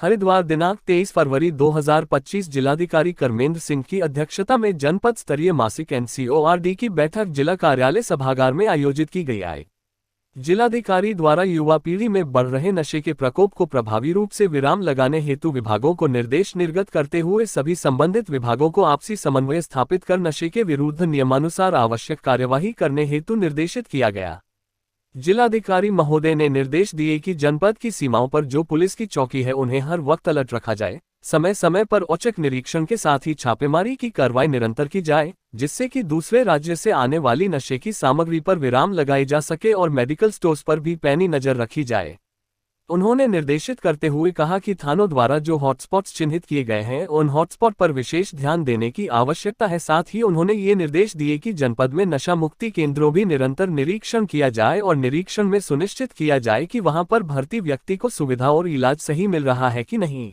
हरिद्वार दिनांक 23 फरवरी 2025 जिलाधिकारी कर्मेंद्र सिंह की अध्यक्षता में जनपद स्तरीय मासिक NCORD की बैठक जिला कार्यालय सभागार में आयोजित की गई है। जिलाधिकारी द्वारा युवा पीढ़ी में बढ़ रहे नशे के प्रकोप को प्रभावी रूप से विराम लगाने हेतु विभागों को निर्देश निर्गत करते हुए सभी संबंधित विभागों को आपसी समन्वय स्थापित कर नशे के विरुद्ध नियमानुसार आवश्यक कार्यवाही करने हेतु निर्देशित किया गया। जिलाधिकारी महोदय ने निर्देश दिए कि जनपद की सीमाओं पर जो पुलिस की चौकी है उन्हें हर वक्त अलर्ट रखा जाए, समय समय पर औचक निरीक्षण के साथ ही छापेमारी की कार्रवाई निरंतर की जाए, जिससे कि दूसरे राज्य से आने वाली नशे की सामग्री पर विराम लगाई जा सके और मेडिकल स्टोर्स पर भी पैनी नजर रखी जाए। उन्होंने निर्देशित करते हुए कहा कि थानों द्वारा जो हॉटस्पॉट्स चिन्हित किए गए हैं उन हॉटस्पॉट पर विशेष ध्यान देने की आवश्यकता है। साथ ही उन्होंने ये निर्देश दिए कि जनपद में नशा मुक्ति केंद्रों भी निरंतर निरीक्षण किया जाए और निरीक्षण में सुनिश्चित किया जाए कि वहां पर भर्ती व्यक्ति को सुविधा और इलाज सही मिल रहा है कि नहीं।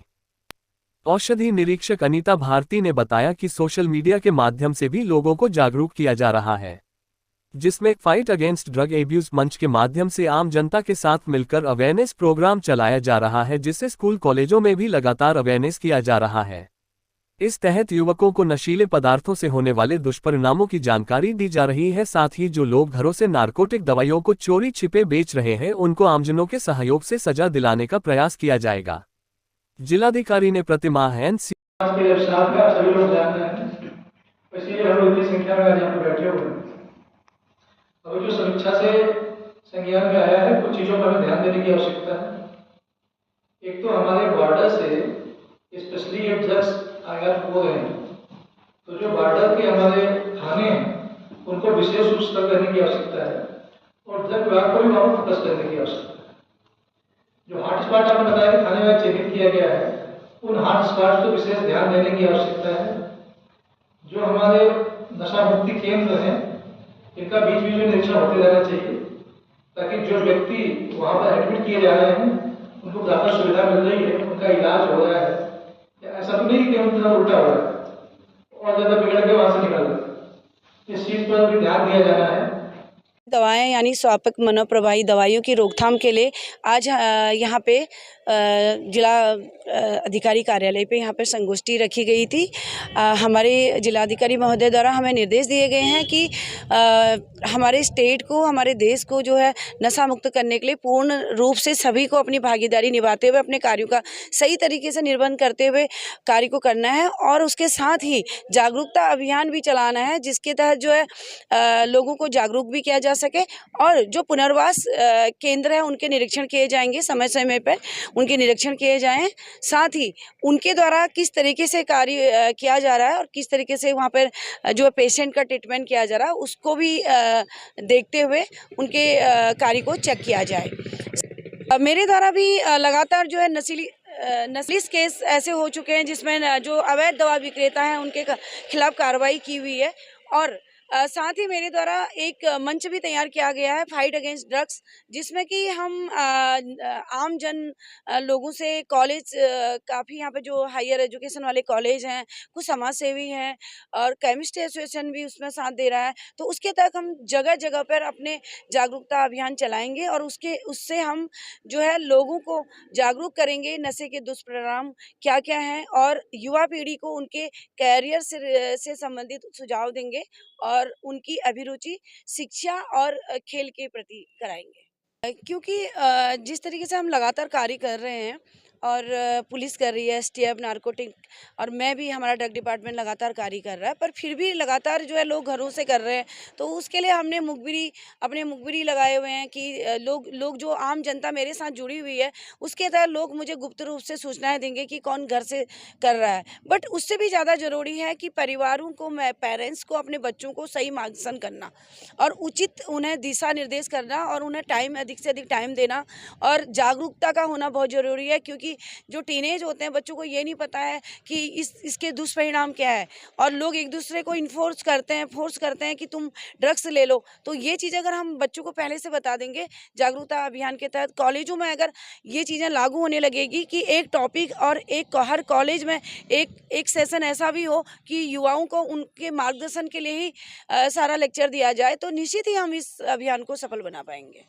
औषधि निरीक्षक अनीता भारती ने बताया कि सोशल मीडिया के माध्यम से भी लोगों को जागरूक किया जा रहा है, जिसमें फाइट अगेंस्ट ड्रग एब्यूज मंच के माध्यम से आम जनता के साथ मिलकर अवेयरनेस प्रोग्राम चलाया जा रहा है, जिससे स्कूल कॉलेजों में भी लगातार अवेयरनेस किया जा रहा है। इस तहत युवकों को नशीले पदार्थों से होने वाले दुष्परिणामों की जानकारी दी जा रही है। साथ ही जो लोग घरों से नारकोटिक दवाइयों को चोरी छिपे बेच रहे हैं उनको आमजनों के सहयोग से सजा दिलाने का प्रयास किया जाएगा। जिलाधिकारी ने प्रतिमाह अभी जो समीक्षा से संज्ञान में आया है कुछ चीज़ों पर हमें ध्यान देने की आवश्यकता है। एक तो हमारे बॉर्डर से स्पेशली ये ड्रग्स आयात हो रहे हैं, तो जो बॉर्डर के हमारे थाने हैं उनको विशेष रूप से करने की आवश्यकता है और ड्रग विभाग को भी वहाँ फोकस करने की आवश्यकता है। जो हॉटस्पॉट आपने बताया कि थाने में चिन्हित किया गया है, उन हॉटस्पॉट को विशेष ध्यान देने की आवश्यकता है। जो हमारे नशा मुक्ति केंद्र हैं इनका बीच बीच में निरीक्षण होते रहना चाहिए, ताकि जो व्यक्ति वहाँ पर एडमिट किए जा रहे हैं उनको ज़्यादा सुविधा मिल रही है, उनका इलाज हो रहा है, ऐसा तो नहीं कि उनका उल्टा हो रहा है और ज़्यादा बिगड़ के वहाँ से निकल रहा है। इस चीज़ पर भी ध्यान दिया जाना है। दवाएं यानी स्वापक मनोप्रवाही दवाइयों की रोकथाम के लिए आज यहाँ पे जिला अधिकारी कार्यालय पे यहाँ पे संगोष्ठी रखी गई थी। हमारे जिलाधिकारी महोदय द्वारा हमें निर्देश दिए गए हैं कि हमारे स्टेट को, हमारे देश को जो है नशा मुक्त करने के लिए पूर्ण रूप से सभी को अपनी भागीदारी निभाते हुए अपने कार्यों का सही तरीके से निर्वहन करते हुए कार्य को करना है और उसके साथ ही जागरूकता अभियान भी चलाना है, जिसके तहत जो है लोगों को जागरूक भी किया जा सके और जो पुनर्वास केंद्र है उनके निरीक्षण किए जाएंगे, समय समय पर उनके निरीक्षण किए जाएं। साथ ही उनके द्वारा किस तरीके से कार्य किया जा रहा है और किस तरीके से वहाँ पर जो पेशेंट का ट्रीटमेंट किया जा रहा है उसको भी देखते हुए उनके कार्य को चेक किया जाए। मेरे द्वारा भी लगातार जो है नशीली केस ऐसे हो चुके हैं जिसमें जो अवैध दवा विक्रेता हैं उनके खिलाफ कार्रवाई की हुई है और साथ ही मेरे द्वारा एक मंच भी तैयार किया गया है फाइट अगेंस्ट ड्रग्स, जिसमें कि हम आम जन लोगों से कॉलेज काफ़ी यहाँ पे जो हायर एजुकेशन वाले कॉलेज हैं, कुछ समाज सेवी हैं और केमिस्ट्री एसोसिएशन भी उसमें साथ दे रहा है, तो उसके तहत हम जगह जगह पर अपने जागरूकता अभियान चलाएंगे और उससे हम जो है लोगों को जागरूक करेंगे नशे के दुष्परिणाम क्या क्या हैं और युवा पीढ़ी को उनके कैरियर से संबंधित सुझाव देंगे और उनकी अभिरुचि शिक्षा और खेल के प्रति कराएंगे। क्योंकि जिस तरीके से हम लगातार कार्य कर रहे हैं और पुलिस कर रही है, STF नारकोटिक और मैं भी, हमारा ड्रग डिपार्टमेंट लगातार कार्य कर रहा है, पर फिर भी लगातार जो है लोग घरों से कर रहे हैं, तो उसके लिए हमने अपने मुखबिरी लगाए हुए हैं कि लोग जो आम जनता मेरे साथ जुड़ी हुई है उसके तहत लोग मुझे गुप्त रूप से सूचनाएं देंगे कि कौन घर से कर रहा है। बट उससे भी ज़्यादा ज़रूरी है कि परिवारों को, पेरेंट्स को अपने बच्चों को सही मार्गदर्शन करना और उचित उन्हें दिशा निर्देश करना और उन्हें अधिक से अधिक टाइम देना और जागरूकता का होना बहुत ज़रूरी है, क्योंकि जो टीनेज होते हैं बच्चों को ये नहीं पता है कि इसके दुष्परिणाम क्या है और लोग एक दूसरे को फोर्स करते हैं कि तुम ड्रग्स ले लो। तो ये चीज़ अगर हम बच्चों को पहले से बता देंगे जागरूकता अभियान के तहत, कॉलेजों में अगर ये चीज़ें लागू होने लगेगी कि एक टॉपिक और हर कॉलेज में एक सेशन ऐसा भी हो कि युवाओं को उनके मार्गदर्शन के लिए ही सारा लेक्चर दिया जाए, तो निश्चित ही हम इस अभियान को सफल बना पाएंगे।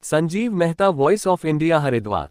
Sanjeev Mehta, voice of India, Haridwar.